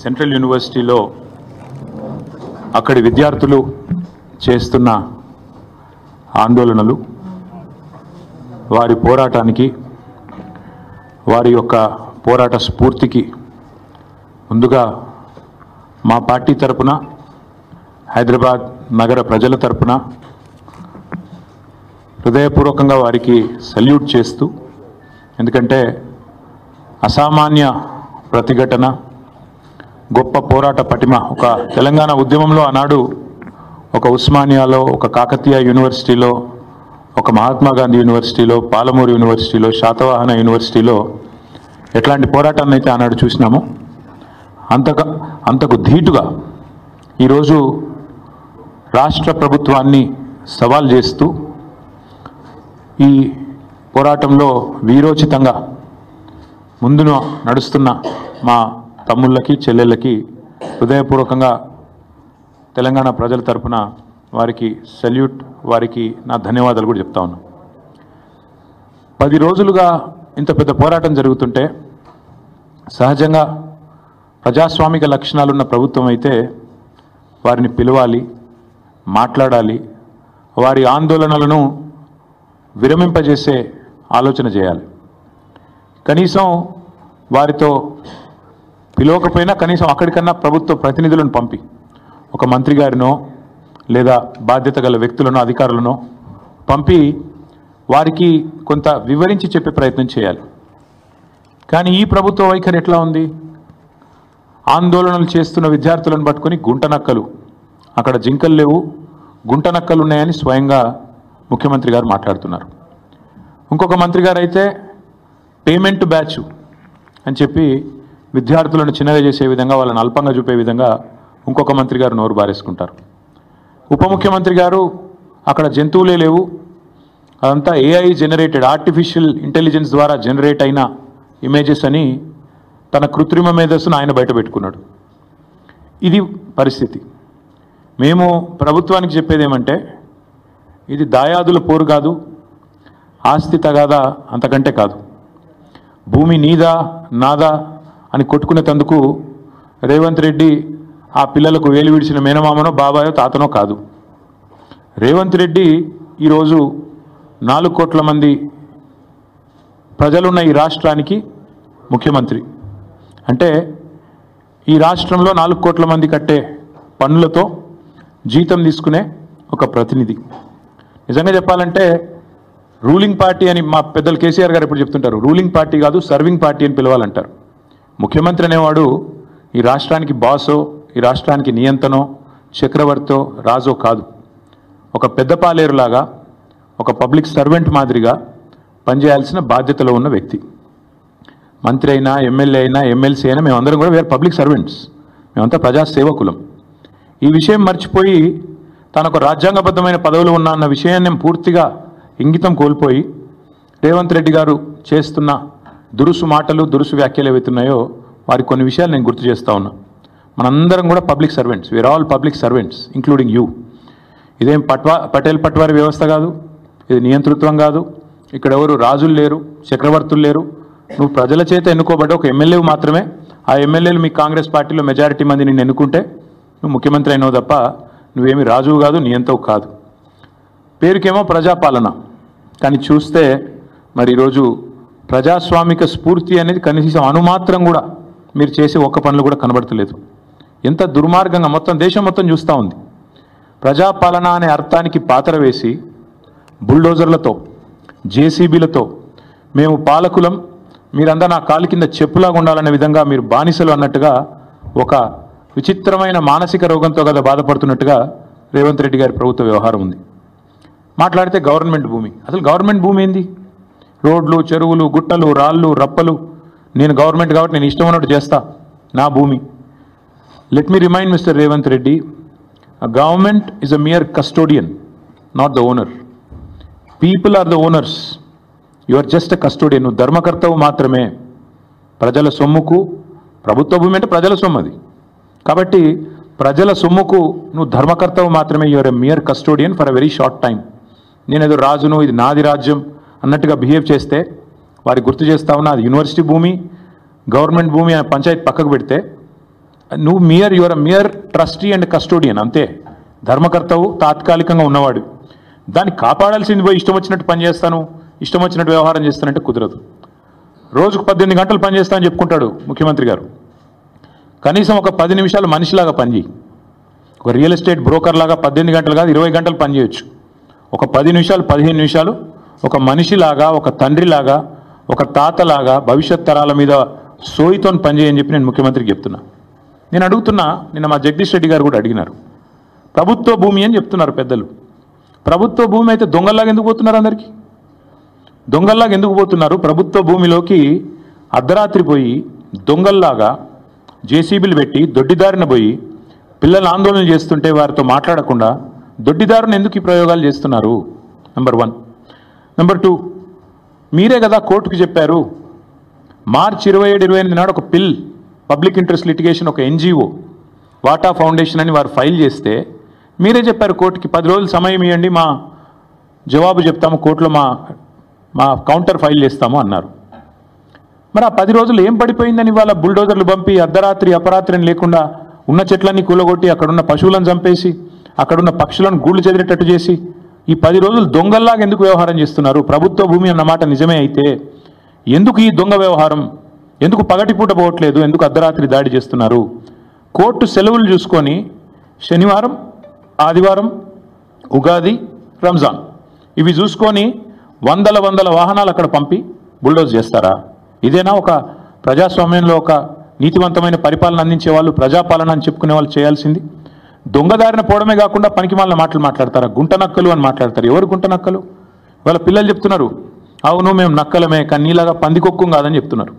Central యూనివర్సిటీలో అక్కడి విద్యార్థులు చేస్తున్న ఆందోళనలు, వారి పోరాటానికి, వారి యొక్క పోరాట స్ఫూర్తికి ముందుగా మా పార్టీ తరపున, హైదరాబాద్ నగర ప్రజల తరపున హృదయపూర్వకంగా వారికి సల్యూట్ చేస్తూ, ఎందుకంటే అసామాన్య ప్రతిఘటన, గొప్ప పోరాట పటిమ, ఒక తెలంగాణ ఉద్యమంలో ఆనాడు ఒక ఉస్మానియాలో, ఒక కాకతీయ యూనివర్సిటీలో, ఒక మహాత్మా గాంధీ యూనివర్సిటీలో, పాలమూరు యూనివర్సిటీలో, శాతవాహన యూనివర్సిటీలో ఎట్లాంటి పోరాటాన్ని అయితే ఆనాడు చూసినామో అంతకు ధీటుగా ఈరోజు రాష్ట్ర ప్రభుత్వాన్ని సవాల్ చేస్తూ ఈ పోరాటంలో వీరోచితంగా ముందున నడుస్తున్న మా తమ్ముళ్ళకి, చెల్లెళ్ళకి హృదయపూర్వకంగా తెలంగాణ ప్రజల తరపున వారికి సల్యూట్, వారికి నా ధన్యవాదాలు కూడా చెప్తా ఉన్నాను. 10 రోజులుగా ఇంత పెద్ద పోరాటం జరుగుతుంటే సహజంగా ప్రజాస్వామిక లక్షణాలున్న ప్రభుత్వం అయితే వారిని పిలవాలి, మాట్లాడాలి, వారి ఆందోళనలను విరమింపజేసే ఆలోచన చేయాలి. కనీసం వారితో పిలవకపోయినా కనీసం అక్కడికన్నా ప్రభుత్వ ప్రతినిధులను పంపి, ఒక మంత్రి గారినో లేదా బాధ్యత గల వ్యక్తులను, అధికారులను పంపి వారికి కొంత వివరించి చెప్పే ప్రయత్నం చేయాలి. కానీ ఈ ప్రభుత్వ వైఖరి ఎట్లా ఉంది? ఆందోళనలు చేస్తున్న విద్యార్థులను పట్టుకొని గుంటనక్కలు, అక్కడ జింకలు లేవు, గుంటనక్కలు ఉన్నాయని స్వయంగా ముఖ్యమంత్రి గారు మాట్లాడుతున్నారు. ఇంకొక మంత్రి గారు అయితే పేమెంట్ బ్యాచ్ అని చెప్పి విద్యార్థులను చిన్నగా చేసే విధంగా, వాళ్ళని అల్పంగా చూపే విధంగా ఇంకొక మంత్రి గారు నోరు బారేసుకుంటారు. ఉప ముఖ్యమంత్రి గారు అక్కడ జంతువులే లేవు, అదంతా ఏఐ జనరేటెడ్, ఆర్టిఫిషియల్ ఇంటెలిజెన్స్ ద్వారా జనరేట్ అయిన ఇమేజెస్ అని తన కృత్రిమ మేధస్సును ఆయన బయట పెట్టుకున్నాడు. ఇది పరిస్థితి. మేము ప్రభుత్వానికి చెప్పేది ఏమంటే, ఇది దాయాదుల పోరు కాదు, ఆస్తి తగాదా అంతకంటే కాదు. భూమి నీదా నాదా అని కొట్టుకునేందుకు రేవంత్ రెడ్డి ఆ పిల్లలకు వేలు విడిచిన మేనమామనో, బాబాయో, తాతనో కాదు. రేవంత్ రెడ్డి ఈరోజు 4 కోట్ల మంది ప్రజలున్న ఈ రాష్ట్రానికి ముఖ్యమంత్రి. అంటే ఈ రాష్ట్రంలో 4 కోట్ల మంది కట్టే పన్నులతో జీతం తీసుకునే ఒక ప్రతినిధి. నిజంగా చెప్పాలంటే రూలింగ్ పార్టీ అని మా పెద్దలు కేసీఆర్ గారు ఎప్పుడు చెప్తుంటారు, రూలింగ్ పార్టీ కాదు సర్వింగ్ పార్టీ అని పిలవాలంటారు. ముఖ్యమంత్రి అనేవాడు ఈ రాష్ట్రానికి బాసో, ఈ రాష్ట్రానికి నియంతనో, చక్రవర్తో, రాజో కాదు. ఒక పెద్ద పాలేరులాగా, ఒక పబ్లిక్ సర్వెంట్ మాదిరిగా పనిచేయాల్సిన బాధ్యతలో ఉన్న వ్యక్తి. మంత్రి అయినా, ఎమ్మెల్యే అయినా, ఎమ్మెల్సీ అయినా మేమందరం కూడా వేరే పబ్లిక్ సర్వెంట్స్, మేమంతా ప్రజాసేవకులం. ఈ విషయం మర్చిపోయి తనకు రాజ్యాంగబద్ధమైన పదవులు ఉన్నా అన్న విషయాన్ని పూర్తిగా ఇంగితం కోల్పోయి రేవంత్ రెడ్డి గారు చేస్తున్న దురుసు మాటలు, దురుసు వ్యాఖ్యలు ఏవైతున్నాయో వారి కొన్ని విషయాలు నేను గుర్తు చేస్తూ ఉన్నా. మనందరం కూడా public servants, we are all public servants including you. ఇదేం పటేల్ పట్వారి వ్యవస్థ కాదు, ఇది నియంతృత్వం కాదు. ఇక్కడ ఎవరు రాజులు లేరు, చక్రవర్తులు లేరు. నువ్వు ప్రజల చేత ఎన్నుకోబడ్డ ఒక ఎమ్మెల్యే మాత్రమే. ఆ ఎమ్మెల్యేలు మీ కాంగ్రెస్ పార్టీలో మెజారిటీ మంది నిన్ను ఎన్నుకుంటే నువ్వు ముఖ్యమంత్రి అయినావు తప్ప నువ్వేమి రాజువు కాదు, నియంతవు కాదు. పేరుకేమో ప్రజాపాలన, కానీ చూస్తే మరి ఈరోజు ప్రజాస్వామిక స్ఫూర్తి అనేది కనీసం అణుమాత్రం కూడా మీరు చేసే ఒక్క పనులు కూడా కనబడతలేదు. ఎంత దుర్మార్గంగా మొత్తం దేశం మొత్తం చూస్తూ ఉంది. ప్రజాపాలన అనే అర్థానికి పాతర వేసి బుల్డోజర్లతో, జేసీబీలతో మేము పాలకులం, మీరంతా నా కాలు కింద చెప్పులాగా ఉండాలనే విధంగా మీరు బానిసలు అన్నట్టుగా, ఒక విచిత్రమైన మానసిక రోగంతో కదా బాధపడుతున్నట్టుగా రేవంత్ రెడ్డి గారి ప్రభుత్వ వ్యవహారం ఉంది. మాట్లాడితే గవర్నమెంట్ భూమి, అసలు గవర్నమెంట్ భూమి ఏంది? రోడ్లు, చెరువులు, గుట్టలు, రాళ్ళు, రప్పలు, నేను గవర్నమెంట్ కాబట్టి నేను ఇష్టం ఉన్నట్టు చేస్తా, నా భూమి. Let me remind mister Revanth Reddy, government is a mere custodian, not the owner. People are the owners, you are just a custodian. నువ్వు ధర్మకర్తవు మాత్రమే. ప్రజల సొమ్ముకు, ప్రభుత్వ భూమి అంటే ప్రజల సొమ్ము అది కాబట్టి ప్రజల సొమ్ముకు నువ్వు ధర్మకర్తవు మాత్రమే. You are a mere custodian for a very short time. నేనేదో రాజును, ఇది నాది రాజ్యం అన్నట్టుగా బిహేవ్ చేస్తే వారికి గుర్తు చేస్తా ఉన్నా, అది యూనివర్సిటీ భూమి, గవర్నమెంట్ భూమి, పంచాయతీ పక్కకు పెడితే నువ్వు your mere trustee and custodian అంతే. ధర్మకర్తవు తాత్కాలికంగా ఉన్నవాడు. దాన్ని కాపాడాల్సింది పోయి ఇష్టం వచ్చినట్టు పని చేస్తాను, ఇష్టం వచ్చినట్టు వ్యవహారం చేస్తానంటే కుదరదు. రోజుకు 18 గంటలు పనిచేస్తానని చెప్పుకుంటాడు ముఖ్యమంత్రి గారు. కనీసం ఒక 10 నిమిషాలు మనిషిలాగా పనిచేయి. ఒక రియల్ ఎస్టేట్ బ్రోకర్ లాగా 18 గంటలు కాదు 20 గంటలు పనిచేయచ్చు. ఒక 10 నిమిషాలు 15 నిమిషాలు ఒక మనిషిలాగా, ఒక తండ్రిలాగా, ఒక తాతలాగా భవిష్యత్ తరాల మీద సోయితో పనిచేయని చెప్పి నేను ముఖ్యమంత్రికి చెప్తున్నా. నేను అడుగుతున్నా, నిన్న మా జగదీష్ రెడ్డి గారు కూడా అడిగినారు. ప్రభుత్వ భూమి అని చెప్తున్నారు పెద్దలు. ప్రభుత్వ భూమి అయితే దొంగల్లాగా ఎందుకు పోతున్నారు? అందరికీ దొంగల్లాగా ఎందుకు పోతున్నారు? ప్రభుత్వ భూమిలోకి అర్ధరాత్రి పోయి దొంగల్లాగా జేసీబీలు పెట్టి దొడ్డిదారిన పోయి పిల్లలు ఆందోళన చేస్తుంటే వారితో మాట్లాడకుండా దొడ్డిదారుని ఎందుకు ఈ ప్రయోగాలు చేస్తున్నారు? నెంబర్ 1. నెంబర్ 2, మీరే కదా కోర్టుకు చెప్పారు మార్చి 27-28 నాడు ఒక పబ్లిక్ ఇంట్రెస్ట్ లిటిగేషన్ ఒక ఎన్జిఓ వాటా ఫౌండేషన్ అని వారు ఫైల్ చేస్తే మీరే చెప్పారు కోర్టుకి 10 రోజులు సమయం ఇవ్వండి, మా జవాబు చెప్తాము, కోర్టులో మా కౌంటర్ ఫైల్ చేస్తాము అన్నారు. మరి ఆ 10 రోజులు ఏం పడిపోయిందని వాళ్ళ బుల్డోజర్లు పంపి అర్ధరాత్రి అపరాత్రిని లేకుండా ఉన్న చెట్లన్నీ కూలగొట్టి అక్కడున్న పశువులను చంపేసి అక్కడున్న పక్షులను గూళ్ళు చెదిరేటట్టు చేసి ఈ 10 రోజులు దొంగల్లాగా ఎందుకు వ్యవహారం చేస్తున్నారు? ప్రభుత్వ భూమి అన్నమాట నిజమే అయితే ఎందుకు ఈ దొంగ వ్యవహారం? ఎందుకు పగటిపూట పోవట్లేదు? ఎందుకు అర్ధరాత్రి దాడి చేస్తున్నారు? కోర్టు సెలవులు చూసుకొని శనివారం, ఆదివారం, ఉగాది, రంజాన్ ఇవి చూసుకొని వందల వాహనాలు అక్కడ పంపి బుల్డోజ్ చేస్తారా? ఇదేనా ఒక ప్రజాస్వామ్యంలో ఒక నీతివంతమైన పరిపాలన అందించే వాళ్ళు, ప్రజాపాలన అని చెప్పుకునే వాళ్ళు చేయాల్సింది? దొంగదారిన పోవడమే కాకుండా పనికి మాలిన మాటలు మాట్లాడతారా? గుంట నక్కలు అని మాట్లాడతారు. ఎవరు గుంట నక్కలు? వాళ్ళ పిల్లలు చెప్తున్నారు, అవును మేము నక్కలమే కానీ నీలాగా పందికొక్కు కాదని చెప్తున్నారు.